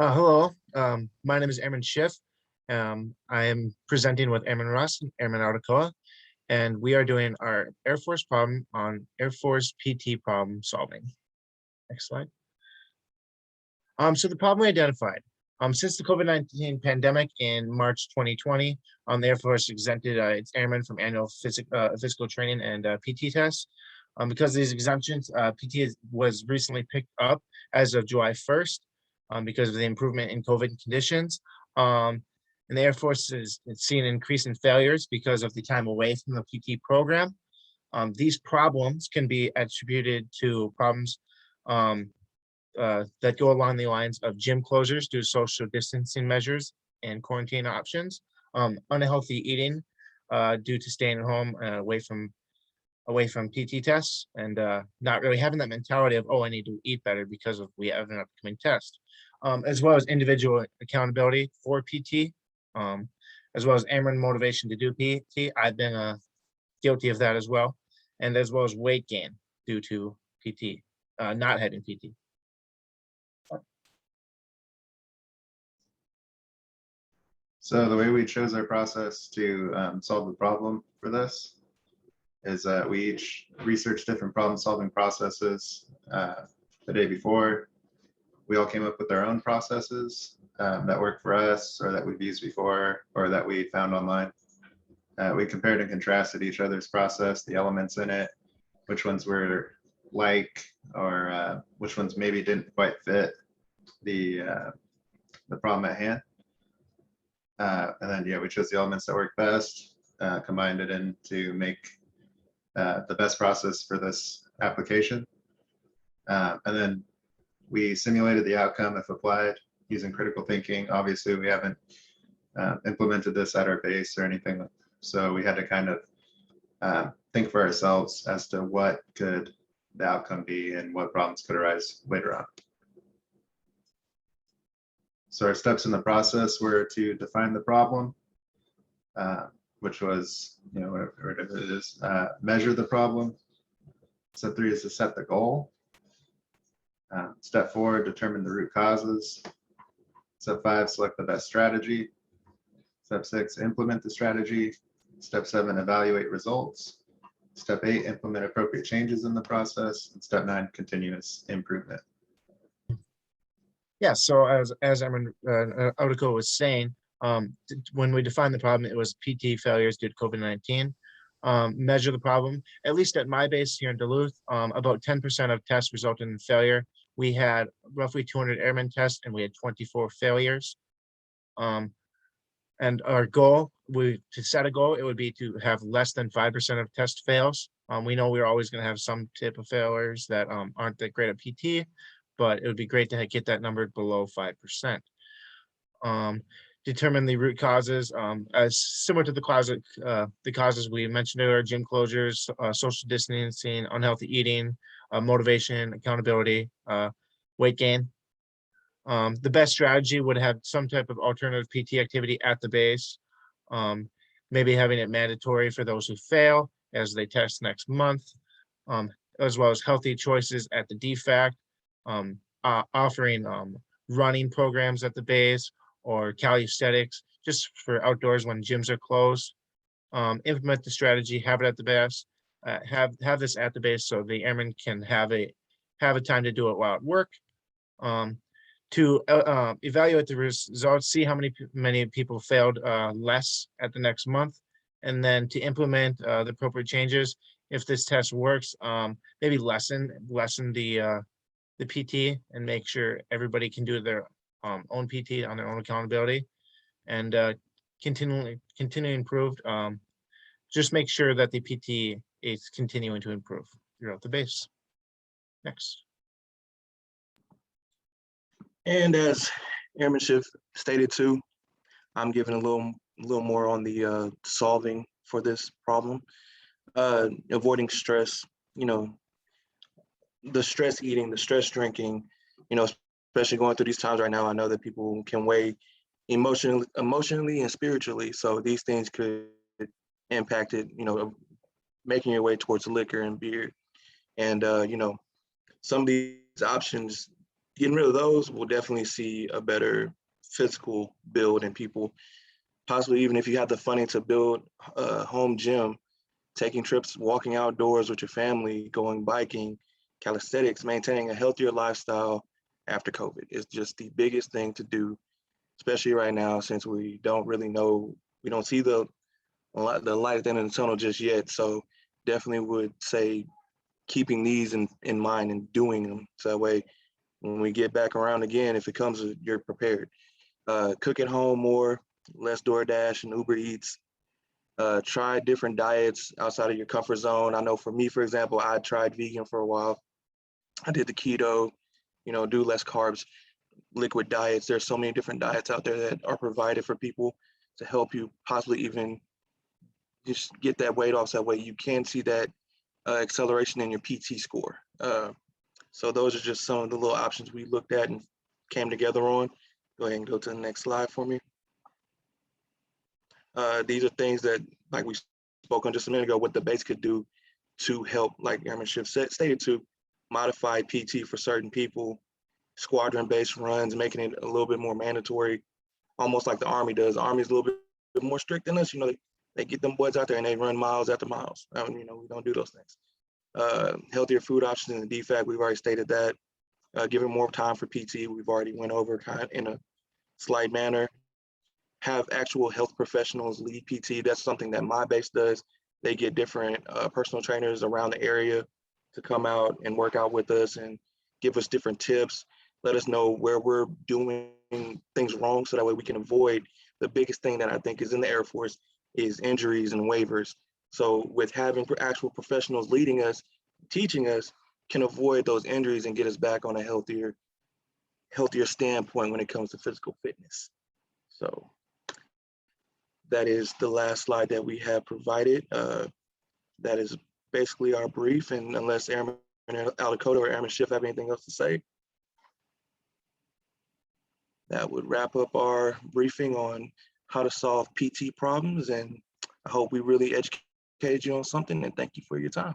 Hello, my name is Airman Schiff. I am presenting with Airman Russ and Airman Articoa, and we are doing our Air Force problem on Air Force PT problem solving. Next slide. So the problem we identified, since the COVID-19 pandemic in March 2020, the Air Force exempted its airmen from annual physical training and PT tests. Because of these exemptions, PT was recently picked up as of July 1st. Because of the improvement in COVID conditions. And the Air Force is seeing an increase in failures because of the time away from the PT program. These problems can be attributed to problems that go along the lines of gym closures due to social distancing measures and quarantine options, unhealthy eating due to staying at home away from PT tests, and not really having that mentality of, oh, I need to eat better because of we have an upcoming test, as well as individual accountability for PT, as well as airman motivation to do PT. I've been guilty of that as well, and as well as weight gain due to PT, not having PT. So the way we chose our process to solve the problem for this is that we each researched different problem-solving processes the day before. We all came up with our own processes that work for us, or that we've used before, or that we found online. We compared and contrasted each other's process, the elements in it, which ones were like, or which ones maybe didn't quite fit the problem at hand. And then, yeah, we chose the elements that work best, combined it in to make the best process for this application. And then we simulated the outcome if applied using critical thinking. Obviously, we haven't implemented this at our base or anything, so we had to kind of think for ourselves as to what could the outcome be and what problems could arise later on. So our steps in the process were to define the problem, which was, whatever it is, measure the problem. Step 3 is to set the goal. Step 4, determine the root causes. Step 5, select the best strategy. Step 6, implement the strategy. Step 7, evaluate results. Step 8, implement appropriate changes in the process. And step 9, continuous improvement. Yeah, so as Airman Articoa was saying, when we defined the problem, it was PT failures due to COVID-19. Measure the problem, at least at my base here in Duluth, about 10% of tests resulted in failure. We had roughly 200 airmen tests and we had 24 failures. And our goal, to set a goal, it would be to have less than 5% of test fails. We know we're always going to have some type of failures that aren't that great at PT, but it would be great to get that number below 5%. Determine the root causes, as similar to the causes we mentioned earlier: gym closures, social distancing, unhealthy eating, motivation, accountability, weight gain. The best strategy would have some type of alternative PT activity at the base, maybe having it mandatory for those who fail as they test next month, as well as healthy choices at the DFAC, offering running programs at the base, or calisthenics just for outdoors when gyms are closed. Implement the strategy, have it at the base, have this at the base so the airmen can have a time to do it while at work. To evaluate the results, see how many people failed less at the next month, and then to implement the appropriate changes. If this test works, maybe lessen the PT and make sure everybody can do their own PT on their own accountability, and continue improve. Just make sure that the PT is continuing to improve throughout the base. Next. And as Airman Schiff stated too, I'm giving a little more on the solving for this problem. Avoiding stress, the stress eating, the stress drinking, especially going through these times right now. I know that people can weigh emotionally and spiritually. So these things could impact it, making your way towards liquor and beer. And, some of these options getting rid of those, we'll definitely see a better physical build in people. Possibly even if you have the funding to build a home gym, taking trips, walking outdoors with your family, going biking, calisthenics, maintaining a healthier lifestyle after COVID is just the biggest thing to do, especially right now, since we don't really know, we don't see the light at the end of the tunnel just yet. So definitely would say keeping these in mind and doing them. So that way, when we get back around again, if it comes, you're prepared. Cook at home more, less DoorDash and Uber Eats. Try different diets outside of your comfort zone. I know for me, for example, I tried vegan for a while. I did the keto, do less carbs, liquid diets. There's so many different diets out there that are provided for people to help you possibly even just get that weight off. So that way you can see that acceleration in your PT score. So those are just some of the little options we looked at and came together on. Go ahead and go to the next slide for me. These are things that, like we spoke on just a minute ago, what the base could do to help, like Airman Shift stated, to modify PT for certain people, squadron-based runs, making it a little bit more mandatory, almost like the Army does. The Army is a little bit more strict than us. They get them boys out there and they run miles after miles. We don't do those things. Healthier food options in the DFAC, we've already stated that. Giving more time for PT, we've already went over kind of in a slight manner. Have actual health professionals lead PT. That's something that my base does. They get different personal trainers around the area to come out and work out with us and give us different tips, let us know where we're doing things wrong so that way we can avoid. The biggest thing that I think is in the Air Force is injuries and waivers. So with having actual professionals leading us, teaching us, can avoid those injuries and get us back on a healthier standpoint when it comes to physical fitness. So that is the last slide that we have provided. That is basically our brief, and unless Airman Alakoda or Airman Schiff have anything else to say, that would wrap up our briefing on how to solve PT problems. And I hope we really educated you on something, and thank you for your time.